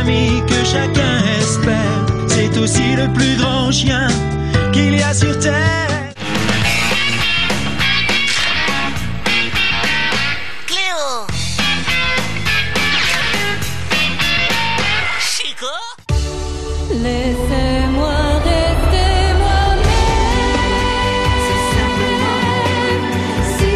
ami que chacun espère. C'est aussi le plus grand chien qu'il y a sur terre. Cléo. Chico. Laissez-moi rester moi-même. C'est simplement si.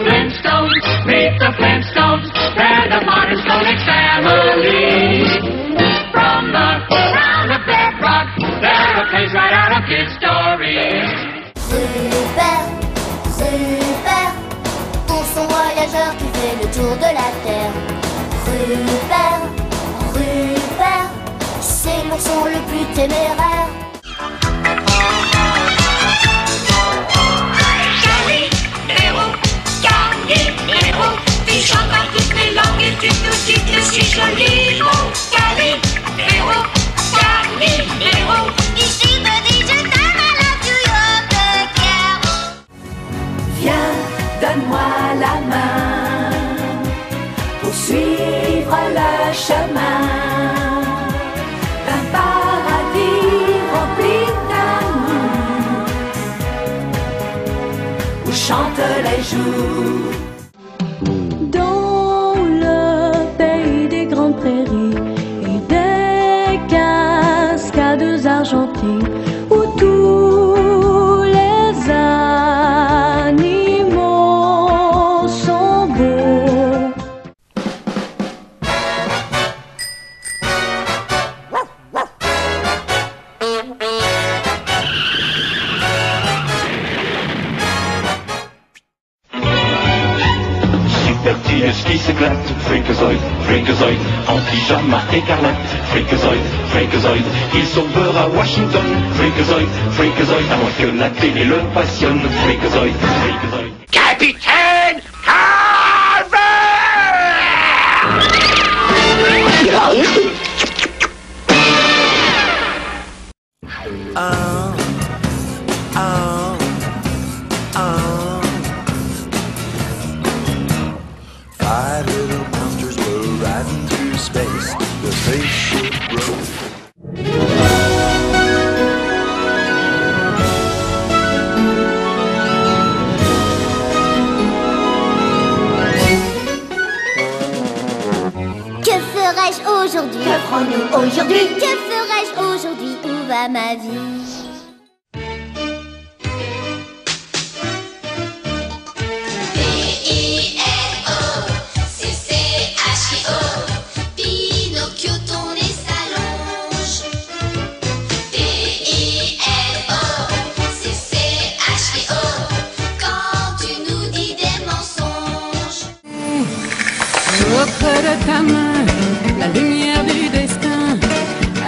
Flintstones, meet the Flintstones. They're the modern Stone Age family. From the around the bedrock, they're a page right out of kid stories. Super, super, pour son voyageur qui fait le tour de la terre. Super, super, c'est l'ourson le plus téméraire. Tu chantes dans toutes les langues et tu nous dis que c'est joli. Calimero, Calimero. Ici me dit je t'aime, I love you, you're the hero. Viens, donne-moi la main pour suivre le chemin d'un paradis rempli d'amour où chantent les jours. Dans le pays des grandes prairies et des cascades argentines où tous les animaux sont beaux. Supertines qui s'éclatent, Freakazoid, Freakazoid, en pyjama écarlate, Freakazoid, Freakazoid, il sauvera Washington, Freakazoid, Freakazoid, à moins que la télé le passionne, Freakazoid, Freakazoid. Capitaine Harvey! Five little monsters were riding through space. The spaceship broke. Que ferais-je aujourd'hui? Que ferons-nous aujourd'hui? Que ferais-je aujourd'hui? Où va ma vie? P-I-N-O-C-C-H-I-O. Pinocchio, ton nez s'allonge. P-I-N-O-C-C-H-I-O. Quand tu nous dis des mensonges. Auprès de ta main, la lumière du destin,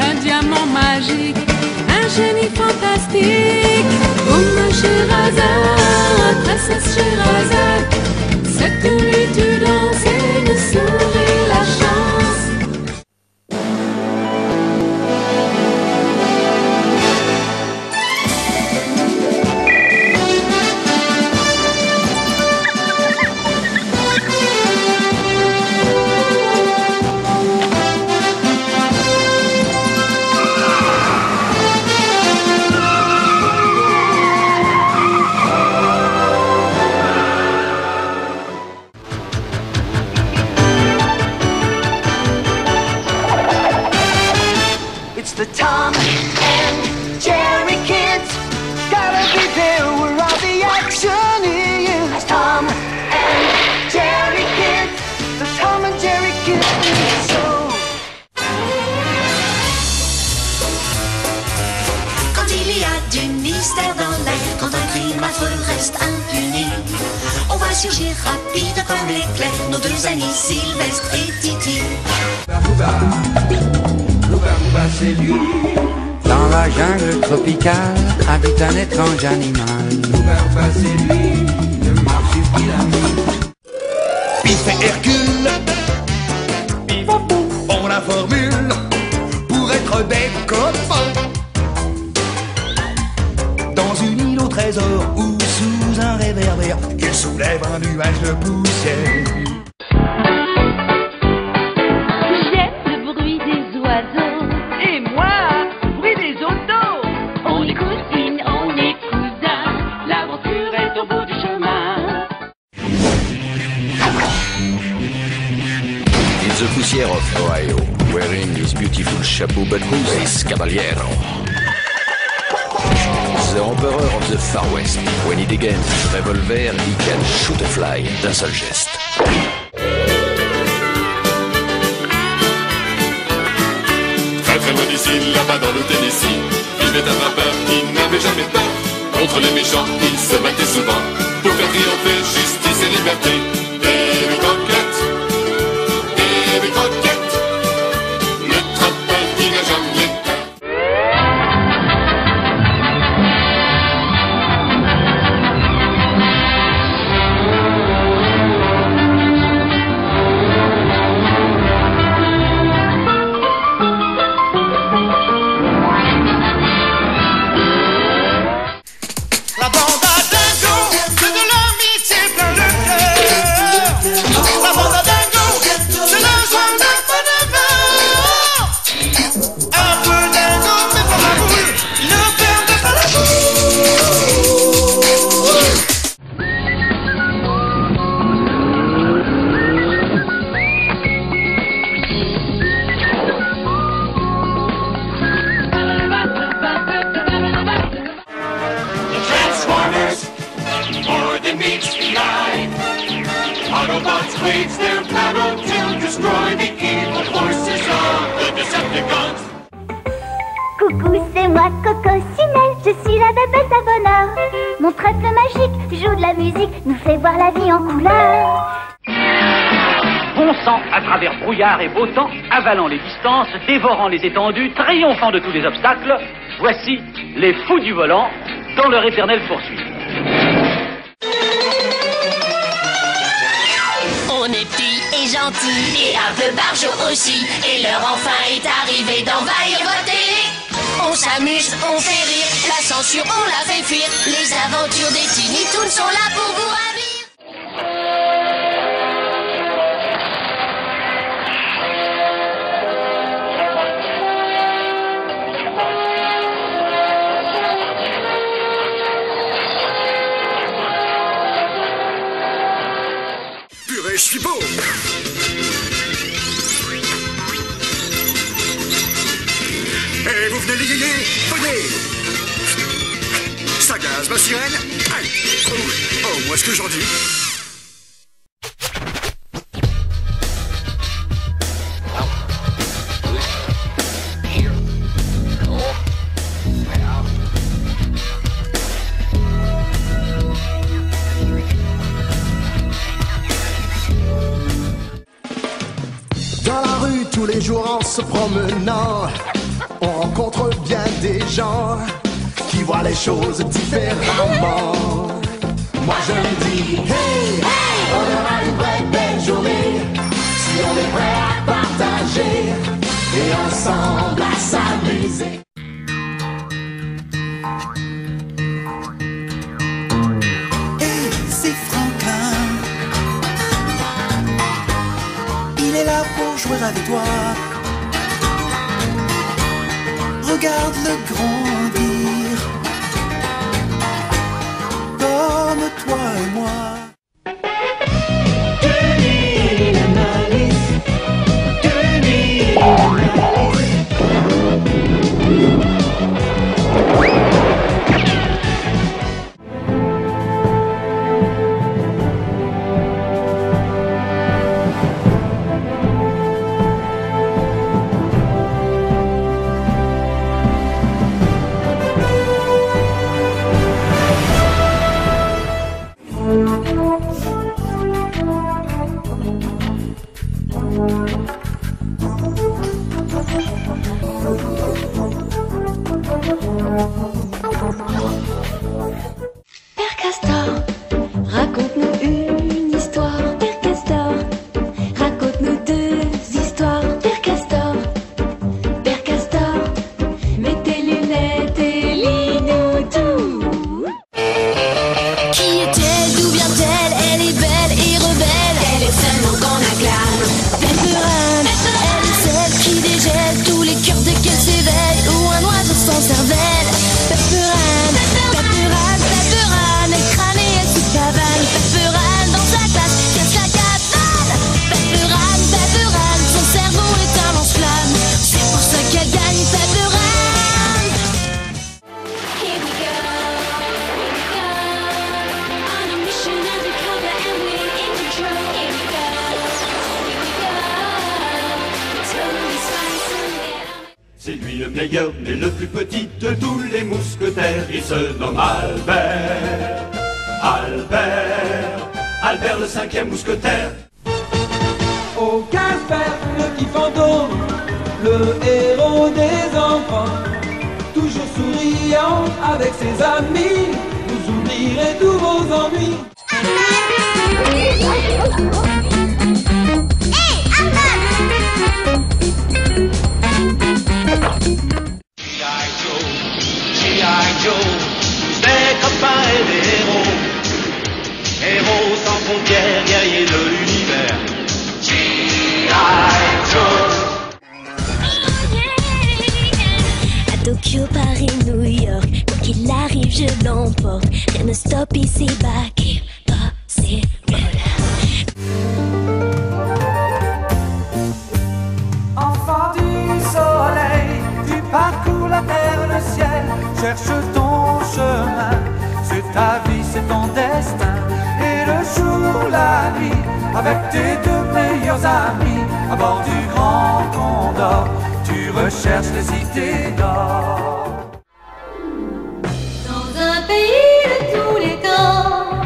un diamant magique, un génie fantastique. Oh ma Scheherazade, princesse Scheherazade, cette nuit tu danses et nous souris la chance. It's the Tom and Jerry kids. Gotta be there where all the action is. Tom and Jerry kids. The Tom and Jerry kids show. Quand il y a du mystère dans l'air, quand un crime affreux reste impuni, on va surgir rapide comme l'éclair, nos deux amis Sylvestre et Titi. Dans la jungle tropicale habite un étrange animal. Pif et Hercule, Pif ont la formule pour être des copains. dans une île au trésor ou sous un réverbère qu'il soulève un nuage de poussière. J'aime le bruit des oiseaux. Et moi, le bruit des autos. On est cousines, on est cousins. L'aventure est au bout du chemin. In the poussière of Ohio, wearing his beautiful chapeau, but who's this caballero? The emperor of the Far West. When he dégaine his revolver, he can shoot a fly d'un seul geste. Très très loin d'ici, là-bas dans le Tennessee, vivait un rappeur qui n'avait jamais peur. Contre les méchants, il se battait souvent pour faire triompher justice et liberté. Davy Crockett, Davy Crockett, le trappeur qui n'a jamais peur. La bande à Dingo, c'est de l'amitié plein le cœur. La bande à Dingo, c'est le joint de bonheur. Un peu dingo, mais pas la boule, ne perdez pas la Transformers, more than meets the eye. Autobots wage their battle to destroy the evil forces of the Decepticons. Coucou, c'est moi, Coco Sinel, je suis la bébête à bonheur. Mon trèfle magique joue de la musique, nous fait voir la vie en couleur. Bon sang à travers brouillard et beau temps, avalant les distances, dévorant les étendues, triomphant de tous les obstacles, voici les fous du volant dans leur éternelle poursuite. On est petits et gentils et un peu barjots aussi. Et l'heure enfin est arrivée d'envahir votre télé. On s'amuse, on fait rire, la censure on la fait fuir. Les aventures des Tiny Toons sont là pour vous ravir. Purée, je suis beau. Et vous venez les yéyés, venez. Ça gaz, ma sirène. Aïe. Oh, moi ce que j'en dis. Dans la rue, tous les jours en se promenant, on rencontre bien des gens qui voient les choses différemment. Moi je me dis, hey, on aura une vraie belle journée si on est prêt à partager et ensemble à s'amuser. Hey, c'est Franklin. Il est là pour jouer avec toi. Regarde-le grandir comme toi et moi. Denis la malice, Denis la malice. Et le plus petit de tous les mousquetaires, il se nomme Albert. Albert, Albert le 5e mousquetaire. Au Casper, le petit fantôme, le héros des enfants, toujours souriant avec ses amis, vous oublierez tous vos ennuis. G.I. Joe, des copains et des héros, héros sans frontières, guerriers de l'univers. G.I. Joe. À Tokyo, Paris, New York, quoi qu'il arrive, je l'emporte. Rien ne stoppe ici, back et passé. Enfant du soleil, tu parcours la terre, le ciel, cherche ton chemin. C'est ta vie, c'est ton destin. Et le jour, la nuit, avec tes deux meilleurs amis, à bord du Grand Condor, tu recherches les idées d'or. Dans un pays de tous les temps,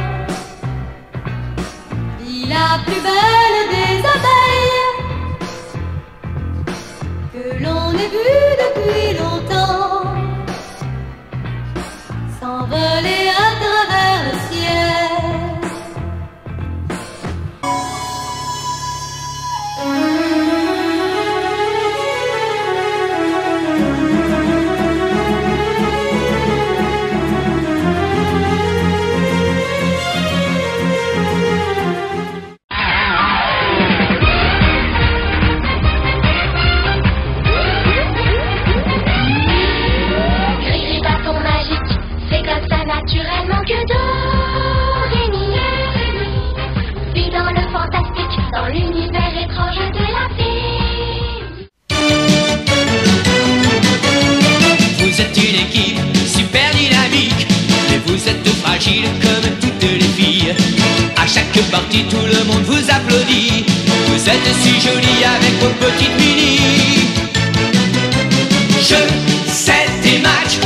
vit la plus belle des abeilles que l'on ait vue depuis longtemps, s'envoler à travers le ciel. Naturellement que Dorémy vit dans le fantastique, dans l'univers étrange de la vie. Vous êtes une équipe super dynamique, mais vous êtes fragile comme toutes les filles. À chaque partie, tout le monde vous applaudit. Vous êtes si jolie avec vos petites mini. Je sais des matchs.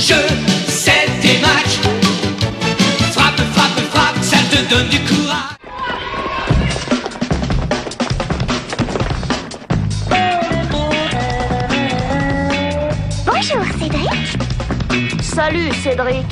Je sais tes matchs. Frappe, frappe, frappe, ça te donne du courage. Bonjour Cédric. Salut Cédric.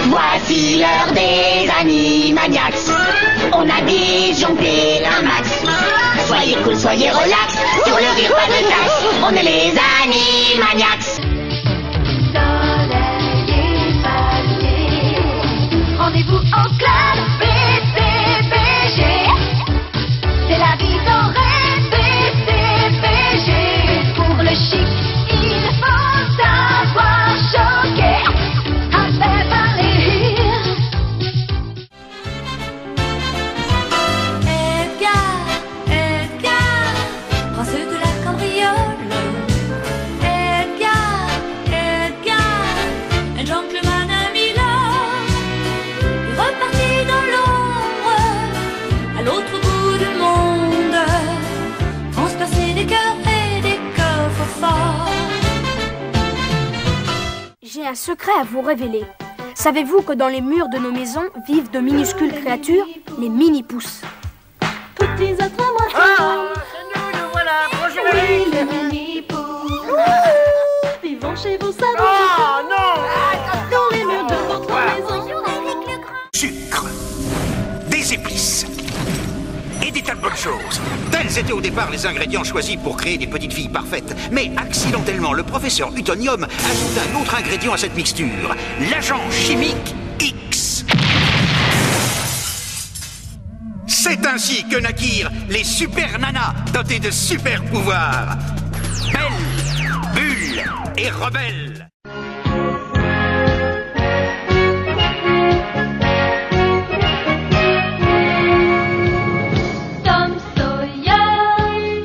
Voici l'heure des Animaniacs. On a disjoncté un max. Soyez cool, soyez relax. Sur le rire, pas de taxe. On est les Animaniacs. Soleil épaté. Rendez-vous au club BCBG. C'est la vie sans rêve BCBG. Pour le chic, il faut savoir choquer. J'ai un secret à vous révéler. Savez-vous que dans les murs de nos maisons vivent de minuscules créatures, les mini-pousses? petits êtres à moi. C'est nous voilà. Bonjour Oui, les mini-poules vivons chez vous, ça vous Oh non. dans les murs de votre maison. Sucre, des épices et des tas de bonnes choses. Tels étaient au départ les ingrédients choisis pour créer des petites filles parfaites. Mais accidentellement, le professeur Utonium ajoute un autre ingrédient à cette mixture, l'agent chimique X. C'est ainsi que naquirent les super nanas dotées de super pouvoirs. Belle, Bulle et Rebelle. Tom Sawyer,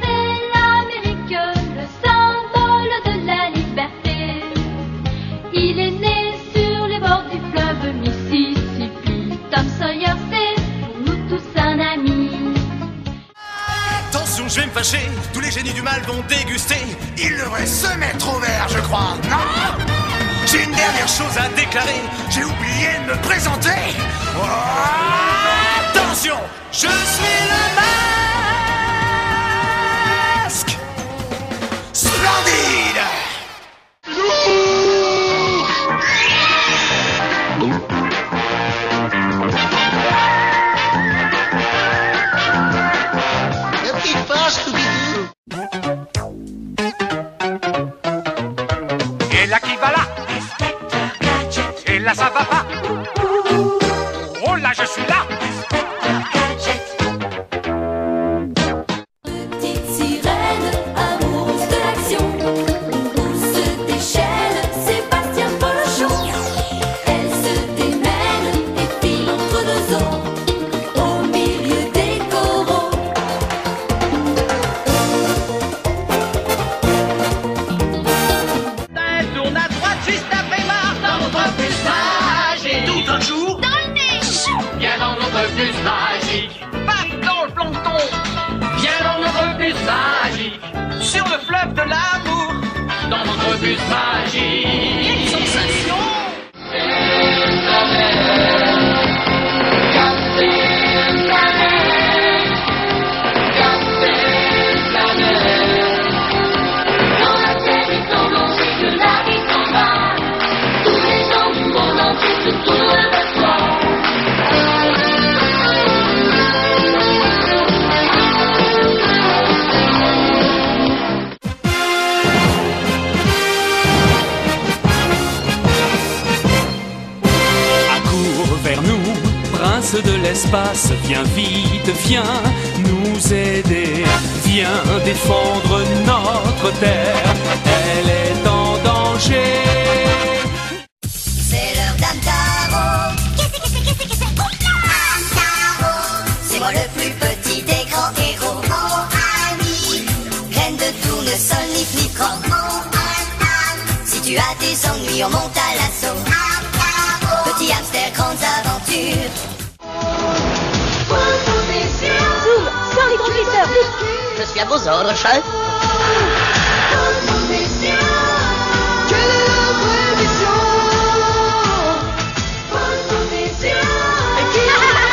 c'est l'Amérique, le symbole de la liberté. Il est né sur les bords du fleuve Mississippi. Tom Sawyer, c'est pour nous tous un ami. Attention, je vais me fâcher. Tous les génies du mal vont déguster. Il devrait se mettre au vert, je crois. Non! J'ai une dernière chose à déclarer. J'ai oublié de me présenter. Oh, attention, je suis le masque. Splendide. Le petit pas, Scooby-Doo. Et là qui va là. Et là ça va pas. Oh là je suis là. Petite sirène, amoureuse de l'action, pousse des chaînes, Sébastien Polochon. Elle se démène et file entre deux eaux, au milieu des coraux. Elle tourne à droite juste après Mars dans notre bus magique. Tout un jour Dans le neige. viens dans notre bus magique. Paf dans le plancton. Viens dans notre bus magique. Sur le fleuve de l'amour. Dans notre bus magique. Quelle sensation! Quand la terre est en danger, que la vie s'en va, tous les gens du monde entier se tournent vers toi. Accours vers nous, prince de l'espace, viens vite, viens nous aider, viens défendre notre terre, elle est en danger. C'est l'heure d'Amtaro. Qu'est-ce que c'est Amtaro. C'est moi le plus petit des grands héros. Oh, ami. Graine de tournesol, ni cran. Oh, si tu as des ennuis, on monte à l'assaut. Amtaro. Petit hamster, grandes aventures. Zoom, sors les conducteurs, vite. Je suis à vos ordres, chef. Quelle est la vraie mission? Et qui est le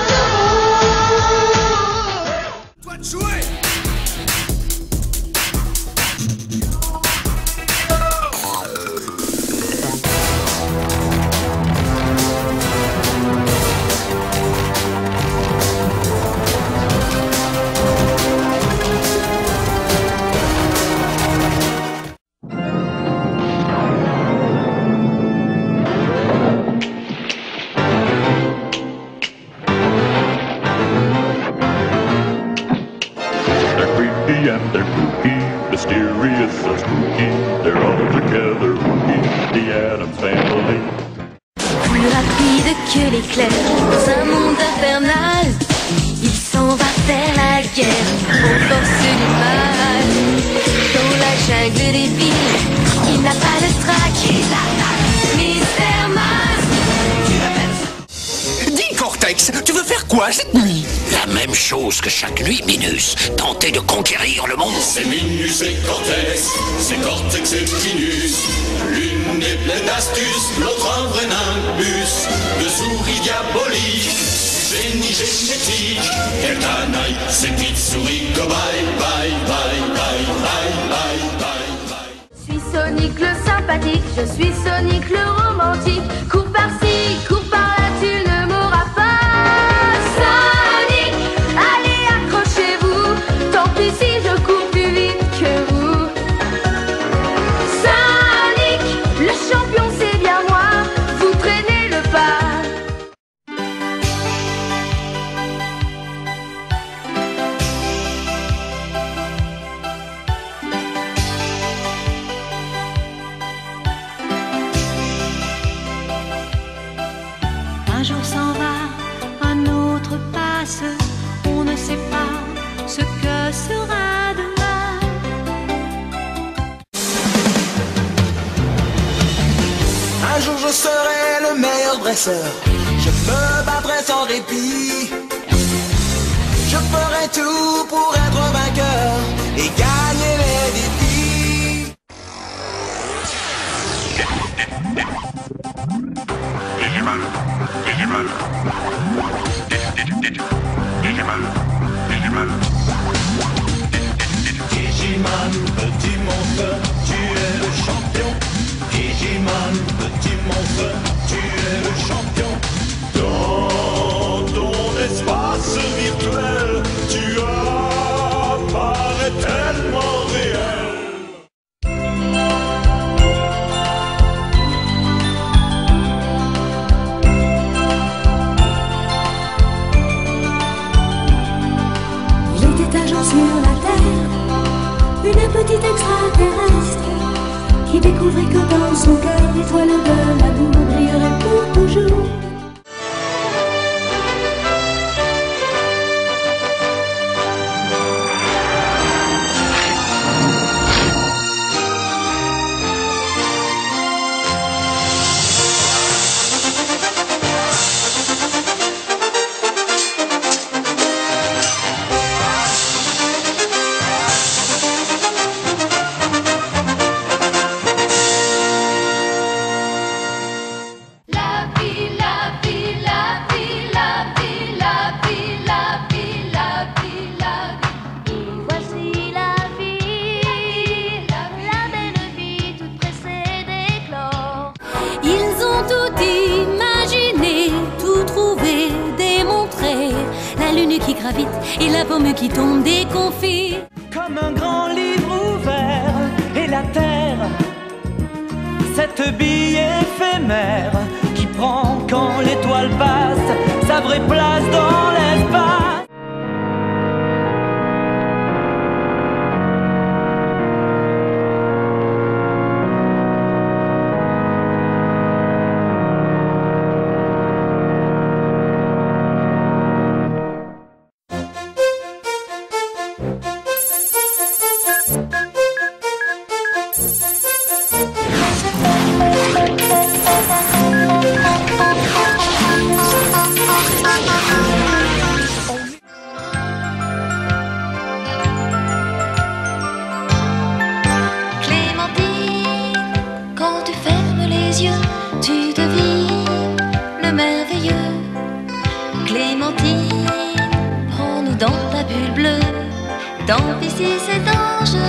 terreau? Toi de jouer. They're creepy and they're kooky, mysterious and spooky. They're all together rookie, the Addams Family. Plus rapide que l'éclair, dans un monde infernal, il s'en va faire la guerre aux forces du mal. Dans la jungle des villes, il n'a pas de trac, Mystère Masque. Dis Cortex, tu veux faire quoi cette nuit? La même chose que chaque nuit, Minus. Tenter de conquérir le monde. C'est Minus et Cortex, c'est Cortex et Minus. L'une est pleine d'astuces, l'autre un vrai nimbus de souris diaboliques. génie génétique. Quel canaille, ces petites souris, go bye, bye, bye, bye, bye, bye, bye, bye. Je suis Sonic le sympathique, je suis Sonic le romantique. Cours par-ci, cours par-là, tu ne m'auras pas. Sonic, allez accrochez-vous, tant pis si je cours plus vite que vous. Sonic, le champion c'est bien moi, vous traînez le pas. Un jour s'en va, un autre passe, on ne sait pas ce que sera demain. Un jour je serai le meilleur dresseur, je me battrai sans répit. Je ferai tout pour être vainqueur et gagner les défis. Digimon, Digimon, Digimon, Digimon. Digimon, petit monstre, tu es le champion. Digimon, petit monstre, tu es le champion. Dans ton espace virtuel, tu apparais tellement réel. Il était un jour sur la Terre, une petite extraterrestre qui découvrit que dans son cœur l'étoile de l'amour brillerait pour toujours. Qui gravite et la pomme qui tombe des confits. Comme un grand livre ouvert et la terre, cette bille éphémère qui prend quand l'étoile passe sa vraie place dans l'espace. Tu devines le merveilleux. Clémentine, prends-nous dans ta bulle bleue. Tant pis si c'est dangereux.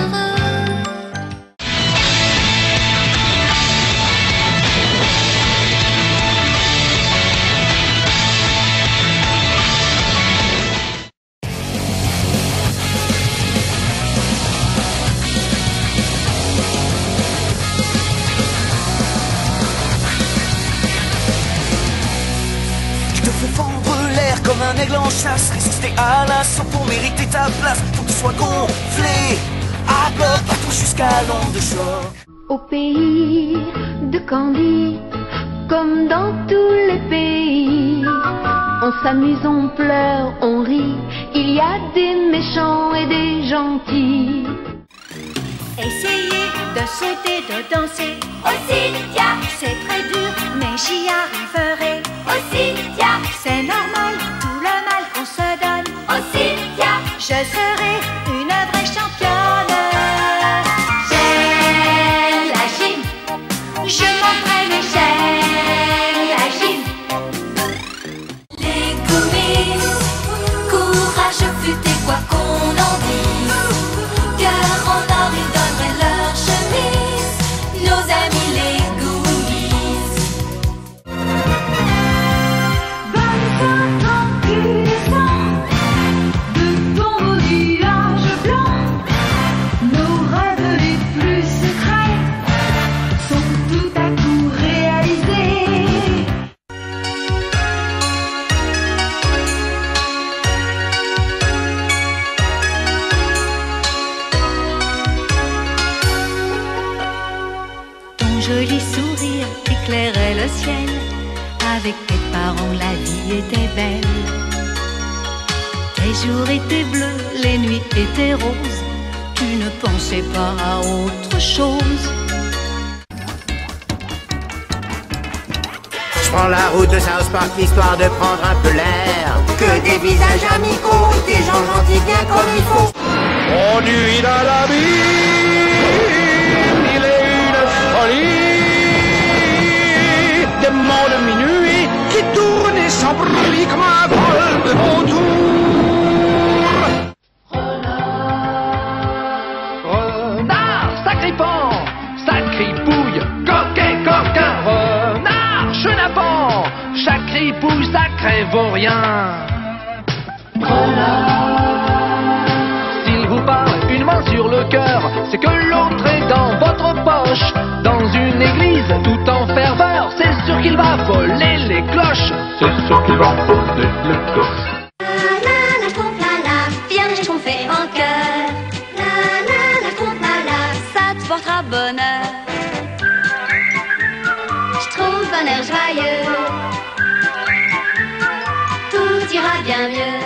Comme un aigle en chasse, résister à l'assaut pour mériter ta place. Faut que tu sois gonflé à bloc, partout jusqu'à l'onde de choc. Au pays de Candy, comme dans tous les pays, on s'amuse, on pleure, on rit. Il y a des méchants et des gentils. Essayez de sauter, de danser. Aussi, tiens, c'est très dur, mais j'y arriverai. Aussi, tiens, c'est normal, tout le mal qu'on se donne. Aussi, tiens, je serai une vraie championne. J'aime la gym, je m'entraîne, j'aime la gym. Les gummies ciel. Avec tes parents, la vie était belle. Les jours étaient bleus, les nuits étaient roses. Tu ne pensais pas à autre chose. Je prends la route de South Park histoire de prendre un peu l'air. Que des visages amicaux, des gens gentils bien comme il faut. On nuit dans la ville, il est une folie. Des monts de minuit qui tournent et s'embrouillent comme un vol de vautour. Renard, sacré pan, sacré pouille, coquet, coquin. Renard, chenapan, sacré pouille, sacré vaurien. S'il vous parle une main sur le cœur, c'est que l'autre est dans votre poche. Dans une église tout en ferveur, c'est sûr qu'il va voler les cloches. C'est sûr qu'il va voler les cloches. La trompe la, viens je t'en fais en cœur. La trompe la, ça te portera bonheur. Je trouve bonheur joyeux, tout ira bien mieux.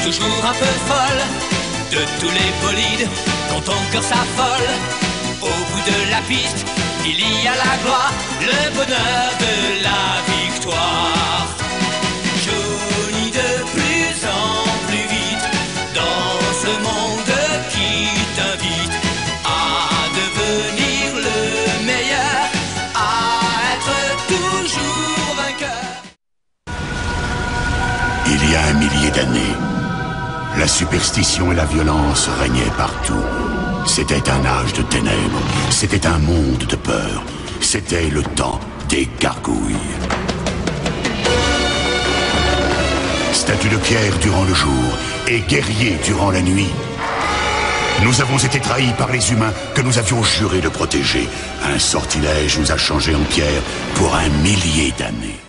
Toujours un peu folle de tous les bolides, quand ton cœur s'affole. Au bout de la piste, il y a la gloire, le bonheur de la victoire. Johnny de plus en plus vite dans ce monde qui t'invite à devenir le meilleur, à être toujours vainqueur. Il y a 1 millier d'années, la superstition et la violence régnaient partout. C'était un âge de ténèbres, c'était un monde de peur, c'était le temps des gargouilles. Statue de pierre durant le jour et guerrier durant la nuit. Nous avons été trahis par les humains que nous avions juré de protéger. Un sortilège nous a changés en pierre pour 1 millier d'années.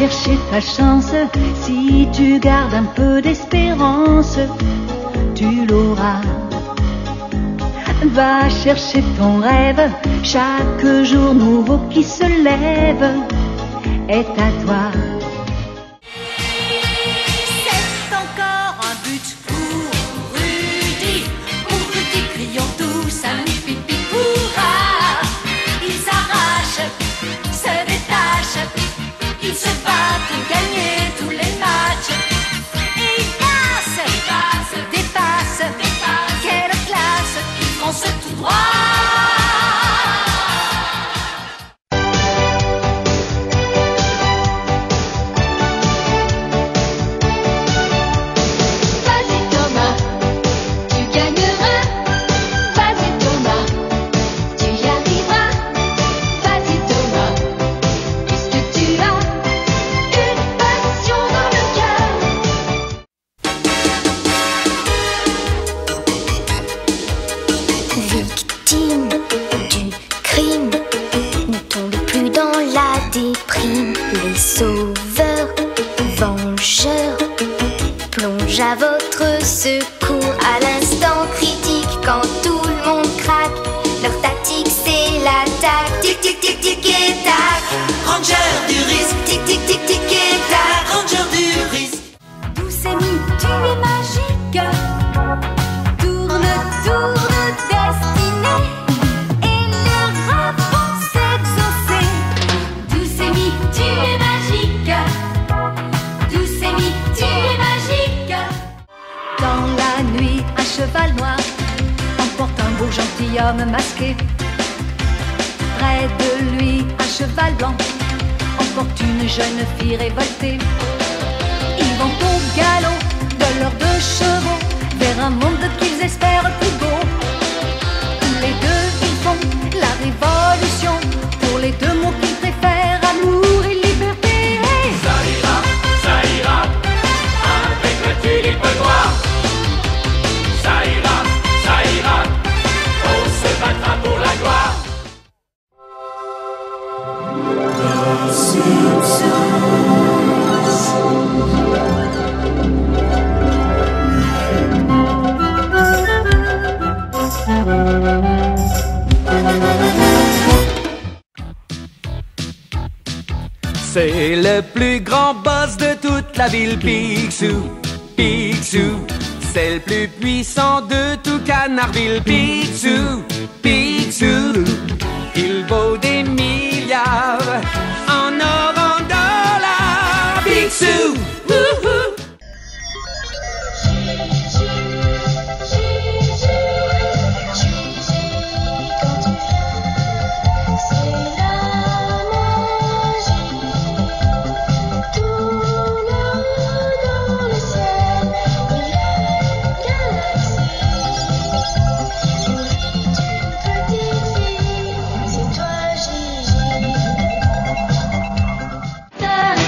Chercher ta chance, si tu gardes un peu d'espérance, tu l'auras. Va chercher ton rêve, chaque jour nouveau qui se lève est à toi. tic tic et tac, ranger du risque. Tic tic tic tic et tac, ranger du risque. Douce amie, tu es magique. Tourne, tourne, destinée. Et leurs rêves vont s'exaucer. Douce amie, tu es magique. Douce amie, tu es magique. Dans la nuit, un cheval noir emporte un beau gentilhomme masqué. Près de lui, un cheval blanc emporte une jeune fille révoltée. Ils vont au galop de leurs deux chevaux vers un monde qu'ils espèrent plus beau. Tous les deux, ils font la révolution pour les deux mots qu'ils préfèrent, amour et liberté. Ça ira, avec le tulipe noir. Ça ira, on se battra pour la gloire. C'est le plus grand boss de toute la ville, Picsou, Picsou. C'est le plus puissant de tout Canardville, Picsou, Picsou. Il vaut des milliards en or, en dollars, Picsou.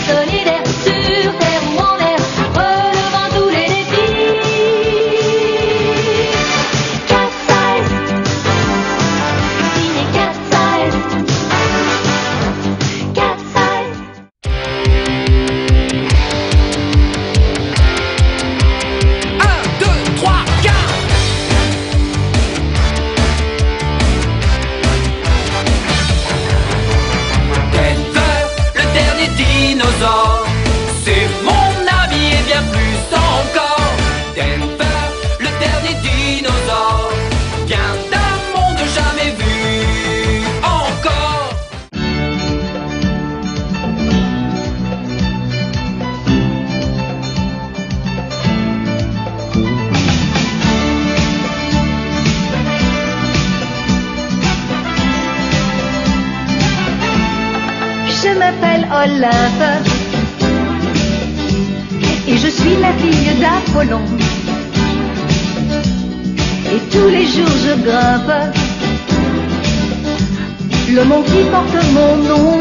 Solidaire sur terre ou en l'air, relevant tous les défis. Cat size, dîner cat size, cat size. 1, 2, 3, 4. Denver, le dernier dinosaure. C'est mon avis et bien plus encore. Denver, le dernier dinosaure, vient d'un monde jamais vu encore. Je m'appelle Olympe et je suis la fille d'Apollon. Et tous les jours je grimpe le mont qui porte mon nom.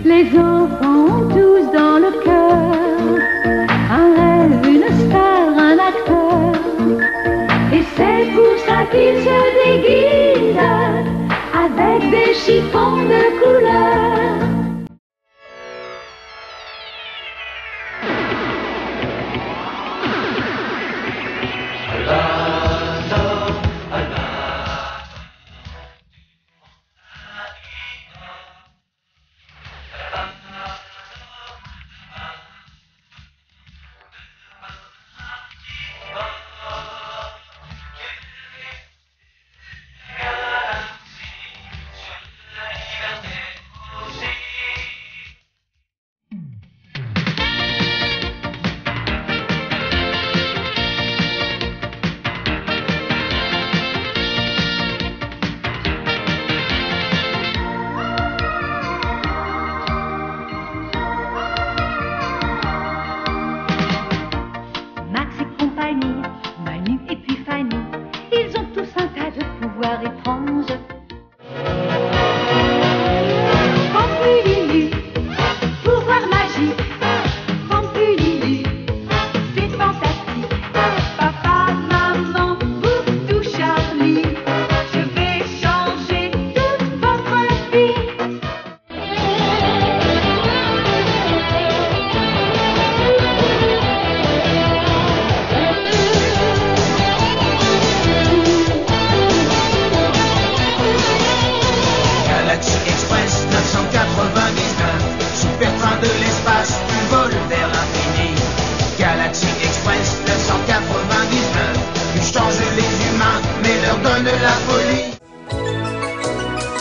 Les enfants ont tous dans le cœur un rêve, une star, un acteur. Et c'est pour ça qu'ils se déguisent avec des chiffons de couleur.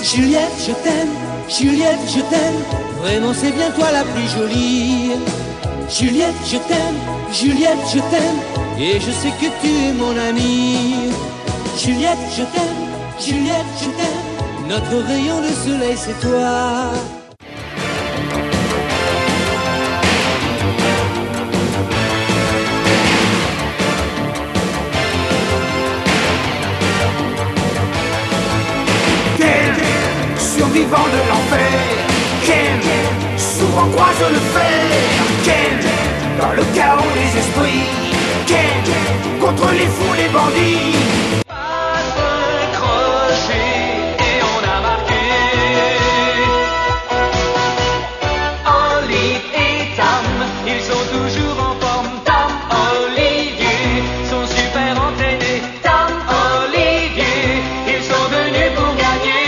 Juliette, je t'aime, Juliette, je t'aime, vraiment c'est bien toi la plus jolie. Juliette, je t'aime, Juliette, je t'aime, et je sais que tu es mon amie. Juliette, je t'aime, Juliette, je t'aime, notre rayon de soleil c'est toi. Survivant de l'enfer, Ken souvent croise le fer. Ken dans le chaos des esprits, Ken contre les fous, les bandits. Et on a marqué Olive et Tam, ils sont toujours en forme. Tam, Olivier sont super entraînés. Tam, Olivier, ils sont venus pour gagner.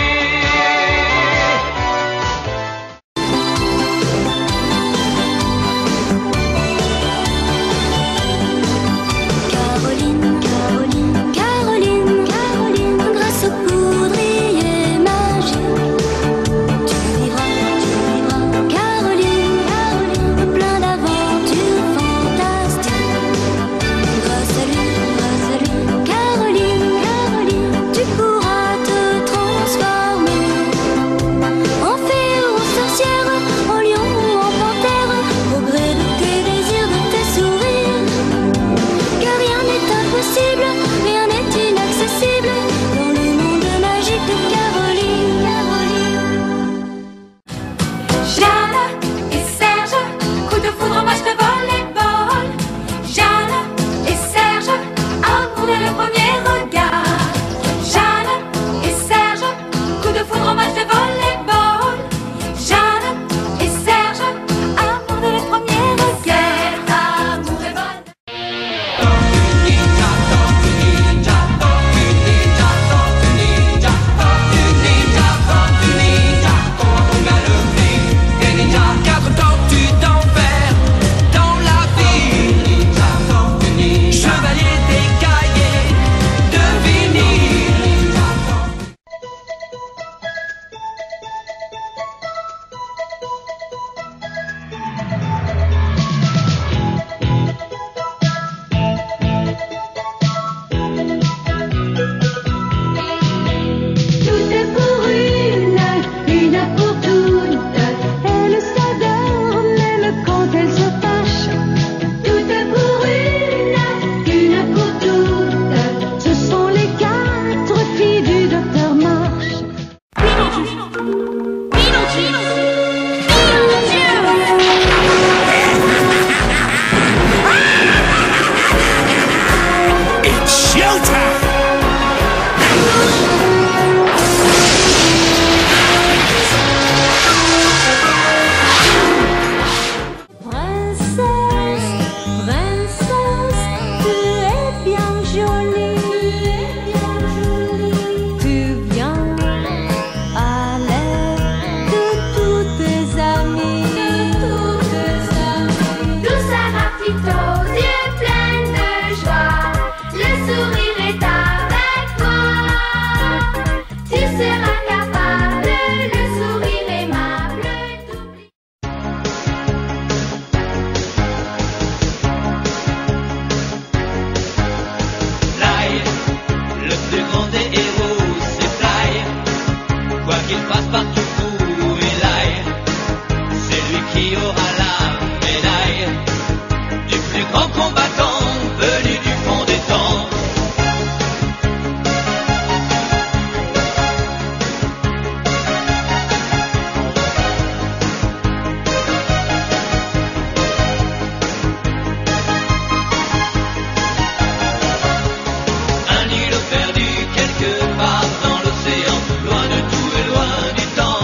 Perdu quelque part dans l'océan, loin de tout et loin du temps.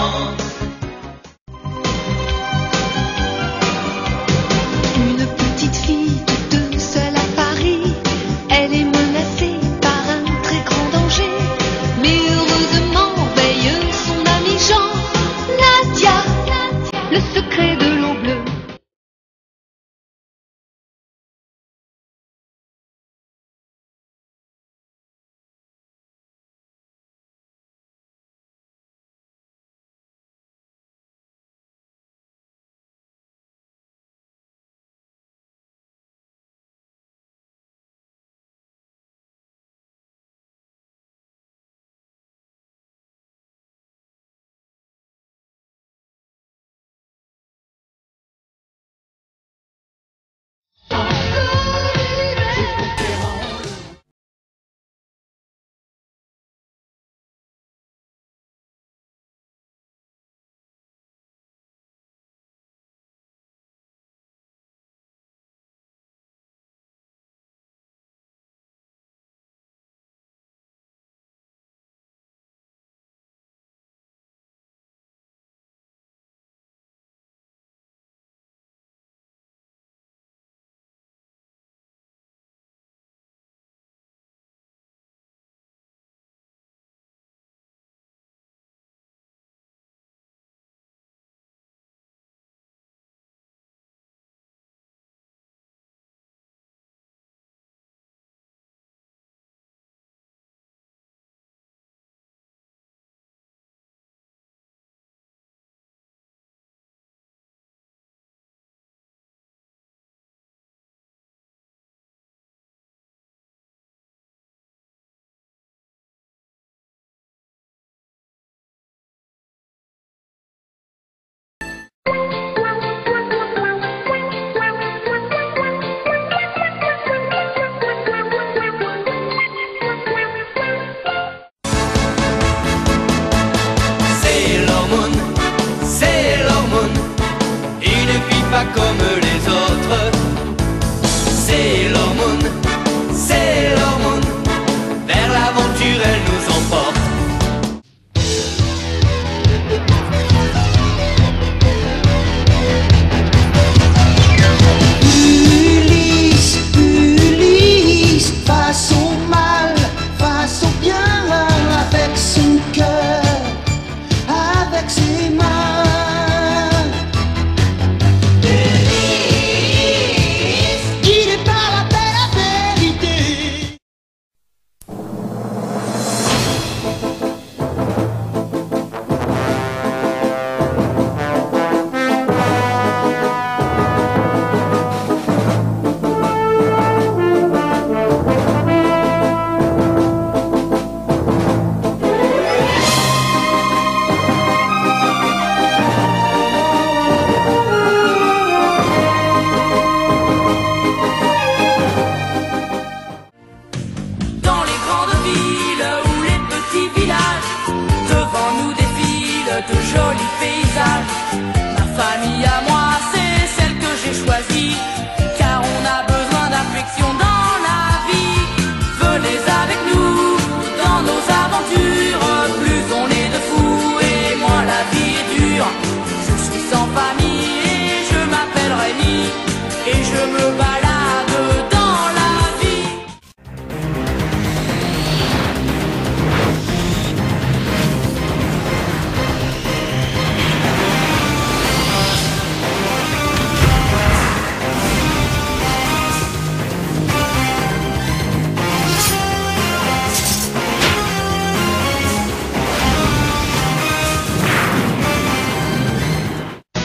pas comme les autres. C'est l'hormone, vers l'aventure elle nous emporte. Ulysse, face au mal, face au bien, avec son cœur, avec ses mains. Ulysse, guidé par la paix, la vérité. Dans les grandes villes ou les petits villages, devant nous défilent de jolis paysages. Ma famille à moi, c'est celle que j'ai choisie, car on a besoin d'affection dans la vie. Venez avec nous dans nos aventures, plus on est de fous et moins la vie est dure. Je suis sans famille et je m'appelle Rémi, et je me balade dans la vie.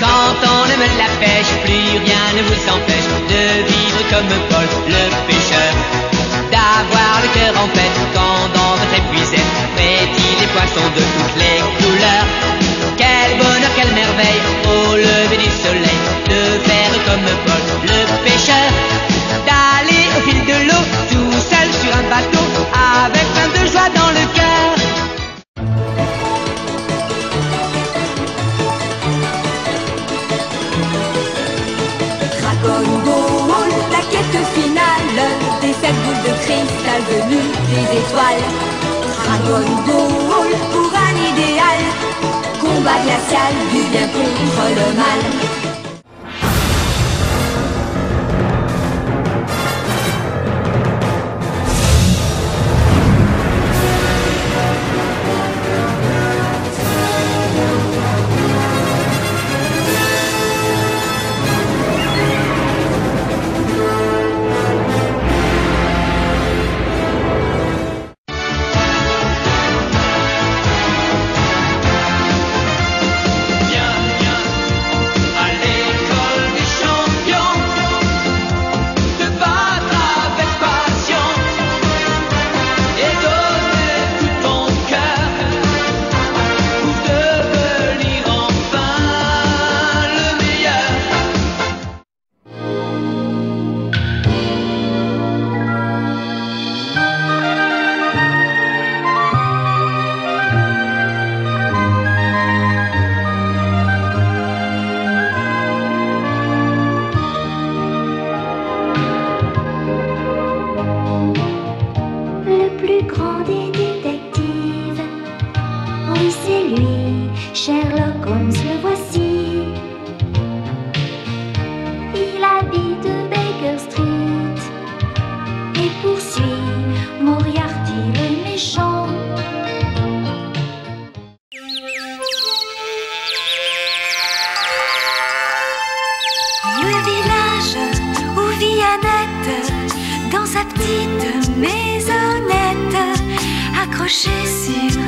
Quand on aime la pêche, plus rien ne vous empêche de vivre comme Paul le pêcheur, d'avoir le cœur en fête quand dans votre épuisette pétillent les poissons de toutes les couleurs. Quel bonheur, quelle merveille au lever du soleil de faire comme Paul le pêcheur, d'aller au fil de l'eau tout seul sur un bateau avec plein de joie dans le cœur. Dragon Ball, la quête finale des 7 boules de cristal venues des étoiles. Dragon Ball pour un idéal, combat glacial du bien contre le mal. accroché sur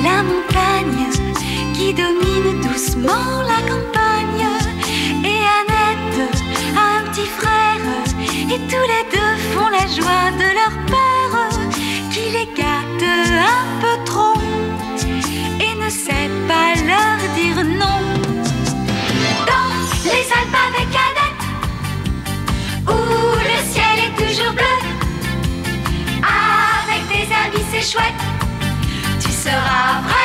la montagne qui domine doucement la campagne. Et Annette a un petit frère et tous les deux font la joie de leur père qui les gâte un peu trop et ne sait pas leur dire non. Dans les Alpes avec Annette, où le ciel est toujours bleu, avec des amis c'est chouette, tu seras vrai.